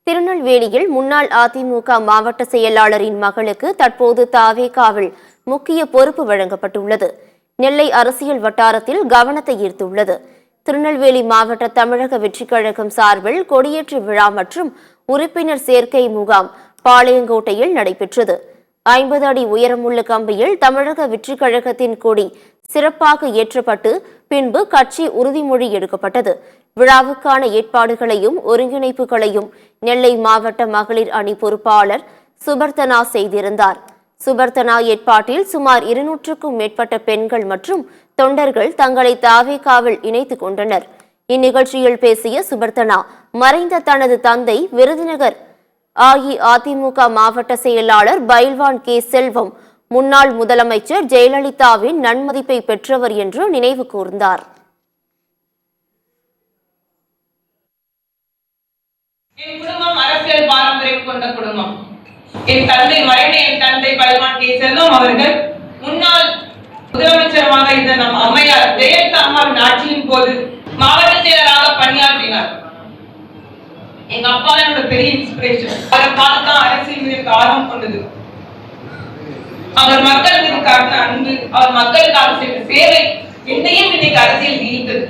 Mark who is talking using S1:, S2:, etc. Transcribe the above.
S1: திருநெல்வேலியில் முன்னாள் அதிமுக மாவட்ட செயலாளரின் மகளுக்கு தற்போது தாவேகாவில் முக்கிய பொறுப்பு வழங்கப்பட்டுள்ளது. நெல்லை அரசியல் வட்டாரத்தில் கவனத்தை ஈர்த்துள்ளது. திருநெல்வேலி மாவட்ட தமிழக வெற்றிக் கழகம் சார்பில் கொடியேற்று விழா மற்றும் உறுப்பினர் சேர்க்கை முகாம் பாளையங்கோட்டையில் நடைபெற்றது. 50 அடி உயரமுள்ள கம்பியில் தமிழக வெற்றிக் கழகத்தின் கொடி சிறப்பாக ஏற்றப்பட்டு பின்பு கட்சி உறுதிமொழி எடுக்கப்பட்டது. விழாவுக்கான ஏற்பாடுகளையும் ஒருங்கிணைப்புகளையும் நெல்லை மாவட்ட மகளிர் அணி பொறுப்பாளர் சுபர்த்தனா செய்திருந்தார். சுபர்த்தனா ஏற்பாட்டில் சுமார் 200க்கும் மேற்பட்ட பெண்கள் மற்றும் தொண்டர்கள் தங்களை தாவேகாவில் இணைத்துக் கொண்டனர். இந்நிகழ்ச்சியில் பேசிய சுபர்த்தனா, மறைந்த தனது தந்தை விருதுநகர் அஇஅதிமுக மாவட்ட செயலாளர் பைல்வான் கே செல்வம் முன்னாள் முதலமைச்சர் ஜெயலலிதாவின் நன்மதிப்பை பெற்றவர் என்று நினைவு கூர்ந்தார்.
S2: என் குடும்பம் அரசியல் பாரம்பரியம் கொண்ட குடும்பம். என் தந்தை பைல்வான் கே செல்வம் அவர்கள் முன்னாள் முதலமைச்சராக இருந்த நம் அம்மையார் ஜெயலலிதா அம்மாவின் ஆட்சியின் போது மாவட்ட செயலராக பணியாற்றினார். எங்க அப்பா என்னோட பெரிய இன்ஸ்பிரேஷன். அவரை பார்த்து அரசியல் மீது ஆர்வம் கொண்டது. அவர் மக்கள் மீது காட்டின அன்பு, அவர் மக்களுக்காக செய்த சேவை என்னையும் இன்னைக்கு அரசியல் ஈர்த்தது.